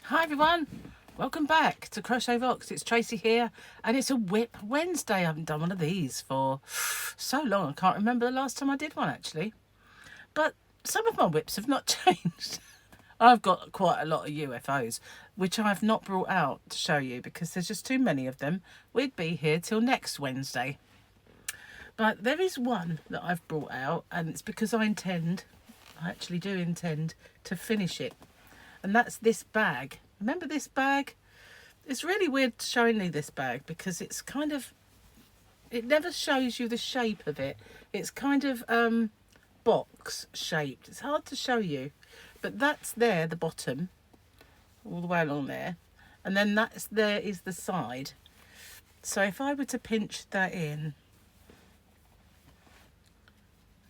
Hi everyone, welcome back to CrochetRocks. It's Tracy here and it's a WIP Wednesday. I haven't done one of these for so long. I can't remember the last time I did one actually. But some of my WIPs have not changed. I've got quite a lot of UFOs which I've not brought out to show you because there's just too many of them. We'd be here till next Wednesday. But there is one that I've brought out and it's because I actually do intend to finish it. And that's this bag. Remember this bag? It's really weird showing you this bag because it's kind of, it never shows you the shape of it. It's kind of box shaped. It's hard to show you, but that's there, the bottom, all the way along there. And then there is the side. So if I were to pinch that in,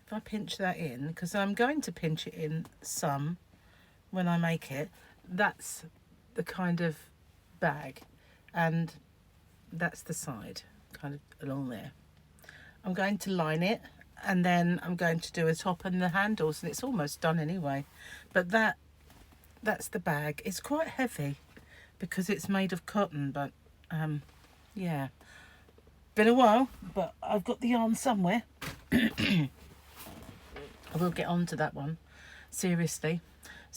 because I'm going to pinch it in some when I make it, that's the kind of bag, and that's the side kind of along there. I'm going to line it and then I'm going to do a top and the handles, and it's almost done anyway. But that's the bag. It's quite heavy because it's made of cotton, but yeah, been a while, but I've got the yarn somewhere. I will get on to that one seriously.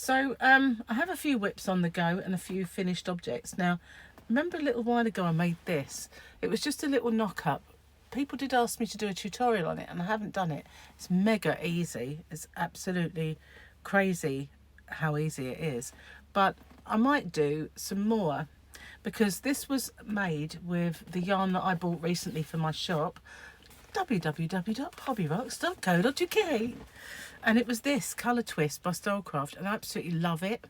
So I have a few WIPs on the go and a few finished objects. Now, remember a little while ago I made this. It was just a little knock-up. People did ask me to do a tutorial on it and I haven't done it. It's mega easy. It's absolutely crazy how easy it is. But I might do some more because this was made with the yarn that I bought recently for my shop, www.hobbyrocks.co.uk. And it was this Colour Twist by Stylecraft, and I absolutely love it.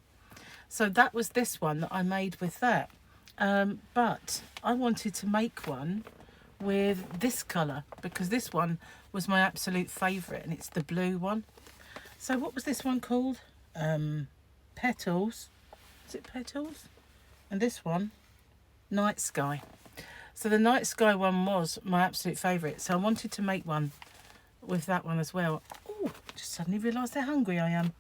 So that was this one that I made with that. But I wanted to make one with this colour because this one was my absolute favourite, and it's the blue one. So what was this one called? Petals. Is it Petals? And this one, Night Sky. So the Night Sky one was my absolute favourite. So I wanted to make one with that one as well. Oh, just suddenly realised how hungry I am.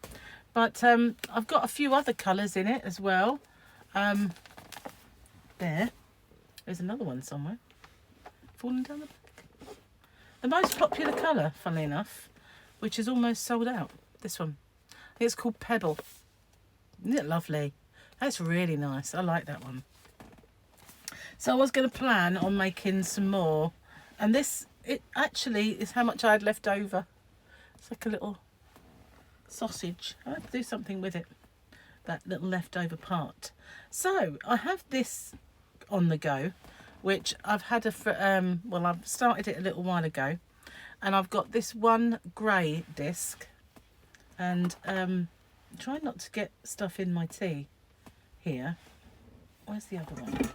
But I've got a few other colours in it as well. There's another one somewhere. Falling down the back. The most popular colour, funnily enough, which is almost sold out. This one. I think it's called Pebble. Isn't it lovely? That's really nice. I like that one. So I was going to plan on making some more. And this, it actually is how much I had left over. It's like a little sausage. I have to do something with it, that little leftover part. So I have this on the go, which I've had well, I've started it a little while ago, and I've got this one grey disc, and try not to get stuff in my tea here. Where's the other one?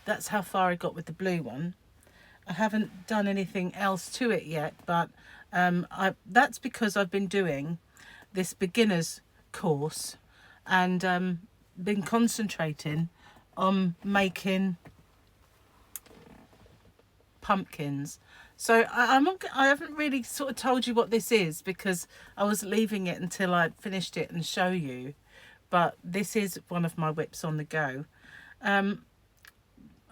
That's how far I got with the blue one. I haven't done anything else to it yet, but that's because I've been doing this beginner's course and been concentrating on making pumpkins. So I haven't really sort of told you what this is because I was leaving it until I finished it and show you. But this is one of my WIPs on the go.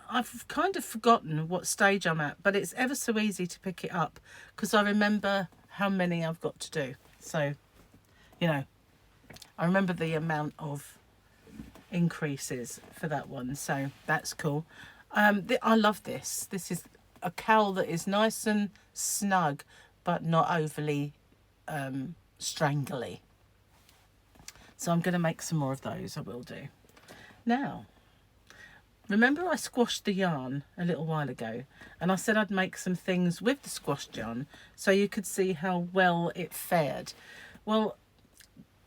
I've kind of forgotten what stage I'm at, but it's ever so easy to pick it up because I remember how many I've got to do. So, you know, I remember the amount of increases for that one. So that's cool. I love this. This is a cowl that is nice and snug, but not overly strangly. So I'm going to make some more of those. I will do. Now, remember I squashed the yarn a little while ago and I said I'd make some things with the squashed yarn so you could see how well it fared. Well,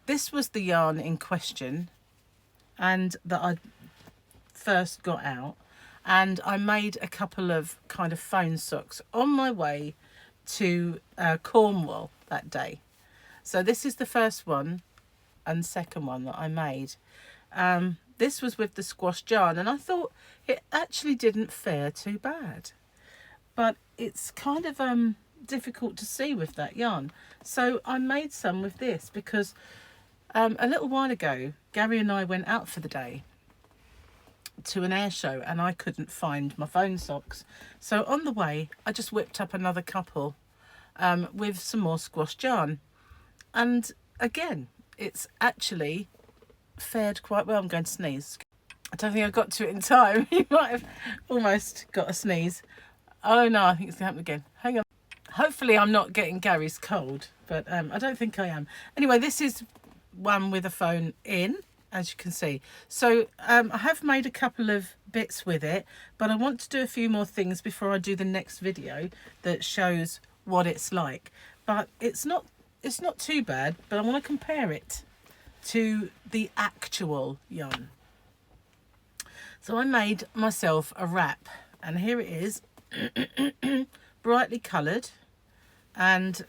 this was the yarn in question and that I first got out, and I made a couple of kind of phone socks on my way to Cornwall that day. So this is the first one and second one that I made. This was with the squashed yarn, and I thought it actually didn't fare too bad. But it's kind of difficult to see with that yarn. So I made some with this because A little while ago, Gary and I went out for the day to an air show and I couldn't find my phone socks. So on the way, I just whipped up another couple with some more squashed yarn. And again, it's actually fared quite well. I'm going to sneeze. I don't think I got to it in time. You might have almost got a sneeze. Oh no, I think it's going to happen again. Hang on. Hopefully I'm not getting Gary's cold, but I don't think I am. Anyway, this is one with a phone in, as you can see. So I have made a couple of bits with it, but I want to do a few more things before I do the next video that shows what it's like. But it's not too bad, but I want to compare it to the actual yarn. So I made myself a wrap, and here it is, brightly coloured, and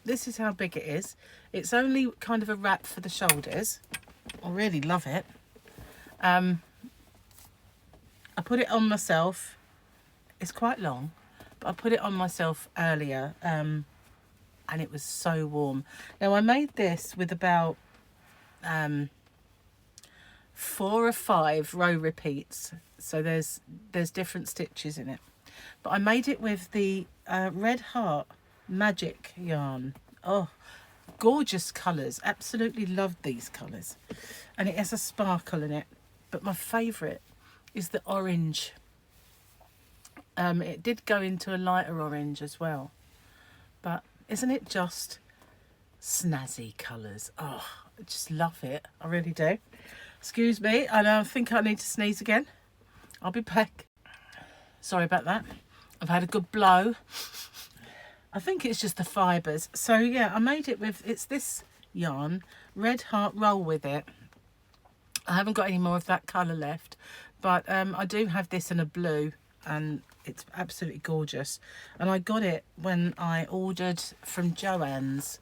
this is how big it is. It's only kind of a wrap for the shoulders. I really love it. I put it on myself. It's quite long, but I put it on myself earlier, and it was so warm. Now I made this with about 4 or 5 row repeats, so there's different stitches in it, but I made it with the Red Heart Magic yarn. Oh, gorgeous colours, absolutely loved these colours, and it has a sparkle in it, but my favourite is the orange. It did go into a lighter orange as well, but isn't it just snazzy colours? Oh, I just love it, I really do. Excuse me, I think I need to sneeze again. I'll be back. Sorry about that. I've had a good blow. I think it's just the fibres. So yeah, I made it with, it's this yarn, Red Heart Roll with it. I haven't got any more of that colour left, but I do have this in a blue, and it's absolutely gorgeous. And I got it when I ordered from Joann's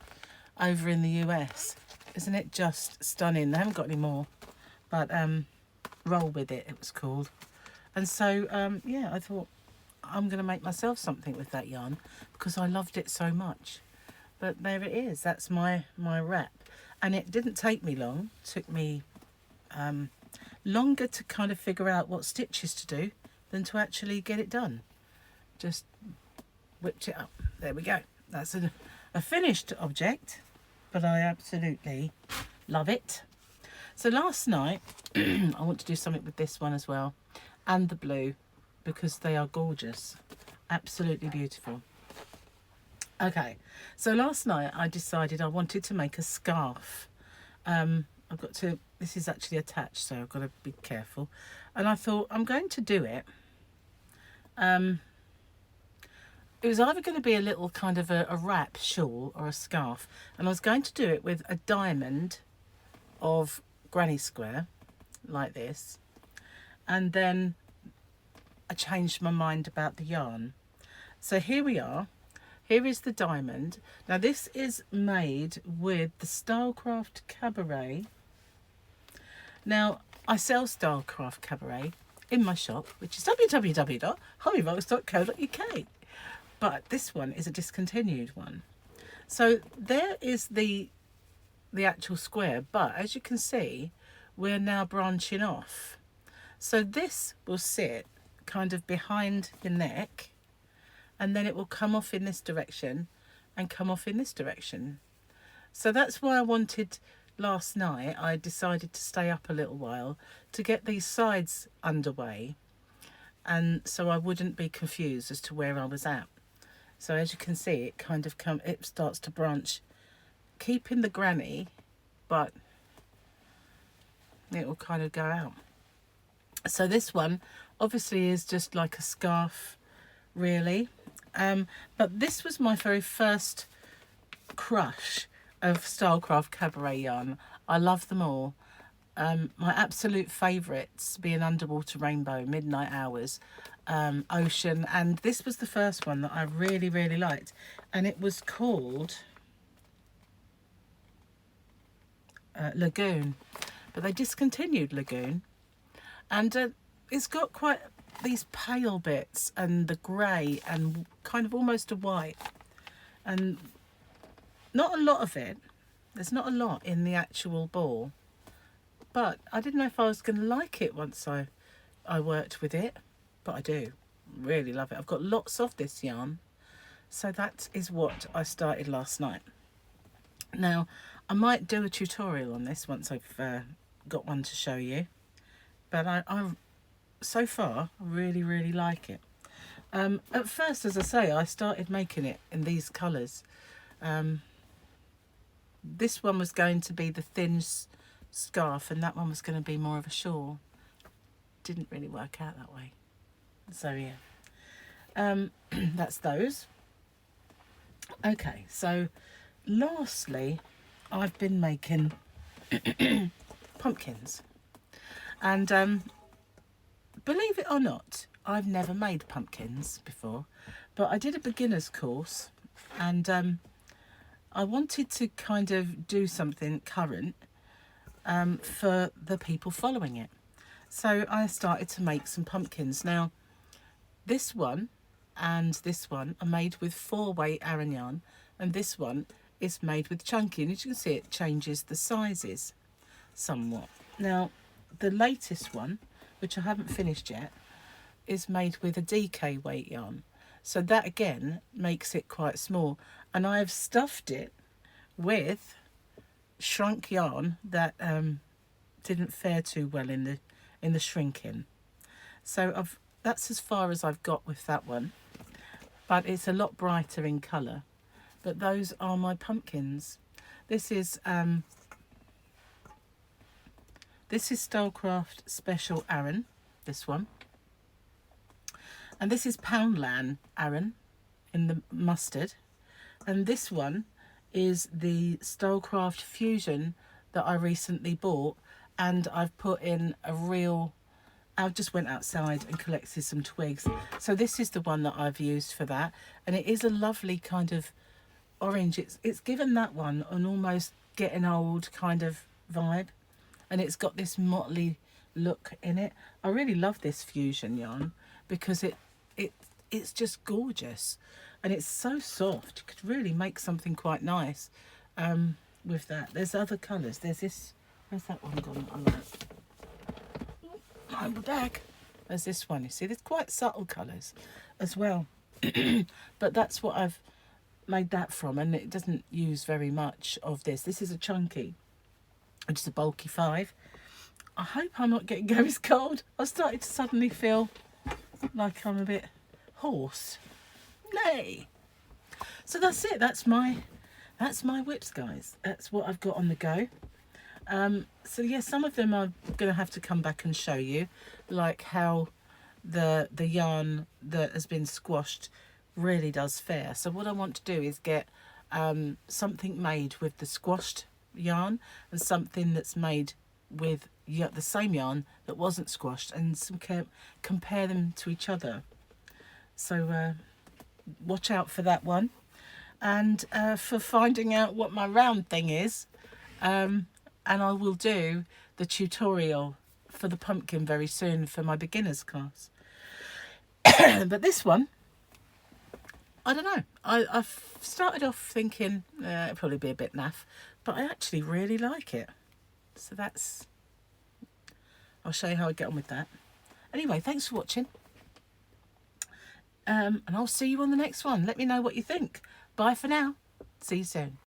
over in the US. Isn't it just stunning? They haven't got any more, but Roll with it, it was called. And so yeah, I thought I'm going to make myself something with that yarn because I loved it so much. But there it is, that's my wrap, and it didn't take me long. It took me longer to kind of figure out what stitches to do than to actually get it done. Just whipped it up. There we go. That's a finished object, but I absolutely love it. So last night, I want to do something with this one as well, and the blue, because they are gorgeous, absolutely beautiful. Okay, so last night I decided I wanted to make a scarf. I've got to, this is actually attached, so I've got to be careful. And I thought I'm going to do it. It was either going to be a little kind of a wrap shawl or a scarf, and I was going to do it with a diamond of granny square like this, and then I changed my mind about the yarn. So here we are. Here is the diamond. Now this is made with the Stylecraft Cabaret. Now I sell Stylecraft Cabaret in my shop, which is www.hobbybox.co.uk, but this one is a discontinued one. So there is the actual square, but as you can see, we're now branching off. So this will sit kind of behind your neck, and then it will come off in this direction and come off in this direction. So that's why I wanted, last night I decided to stay up a little while to get these sides underway, and so I wouldn't be confused as to where I was at. So as you can see, it kind of it starts to branch, keeping the granny, but it will kind of go out. So this one obviously is just like a scarf, really. But this was my very first crush of Stylecraft Cabaret yarn. I love them all. My absolute favourites being Underwater Rainbow, Midnight Hours, Ocean, and this was the first one that I really, really liked, and it was called Lagoon, but they discontinued Lagoon, and it's got quite these pale bits and the grey and kind of almost a white, and not a lot of it. There's not a lot in the actual ball, but I didn't know if I was going to like it once I worked with it, but I do really love it. I've got lots of this yarn, so that is what I started last night. Now I might do a tutorial on this once I've got one to show you, but I so far really like it. At first, as I say, I started making it in these colours. This one was going to be the thin scarf, and that one was going to be more of a shawl. Didn't really work out that way. So yeah, that's those. Okay, so lastly, I've been making pumpkins, and believe it or not, I've never made pumpkins before, but I did a beginner's course, and I wanted to kind of do something current for the people following it. So I started to make some pumpkins. Now, this one and this one are made with 4-weight Aran yarn, and this one is made with chunky, and as you can see, it changes the sizes somewhat. Now, the latest one, which I haven't finished yet, is made with a DK weight yarn, so that again makes it quite small, and I have stuffed it with shrunk yarn that didn't fare too well in the shrinking. So that's as far as I've got with that one, but it's a lot brighter in colour. But those are my pumpkins. This is Stylecraft Special Aran, this one, and this is Poundland Aran in the mustard, and this one is the Stylecraft Fusion that I recently bought, and I've put in a real, I just went outside and collected some twigs, so this is the one that I've used for that, and it is a lovely kind of orange. It's given that one an almost getting old kind of vibe, and it's got this motley look in it. I really love this fusion yarn because it's just gorgeous, and it's so soft. You could really make something quite nice with that. There's other colours. There's this, where's that one gone that I like? Oh, my bag. There's this one, you see, there's quite subtle colours as well. But that's what I've made that from, and it doesn't use very much of this. This is a chunky, which is a bulky 5. I hope I'm not getting Gary's cold. I started to suddenly feel like I'm a bit hoarse. Nay. So that's it. That's my WIPs, guys. That's what I've got on the go. So yeah, some of them I'm going to have to come back and show you, like how the yarn that has been squashed really does fare. So what I want to do is get something made with the squashed yarn and something that's made with the same yarn that wasn't squashed, and compare them to each other. So watch out for that one, and for finding out what my round thing is, and I will do the tutorial for the pumpkin very soon for my beginners class. But this one, I don't know, I've started off thinking it'll probably be a bit naff, but I actually really like it. So I'll show you how I get on with that. Anyway, thanks for watching. And I'll see you on the next one. Let me know what you think. Bye for now. See you soon.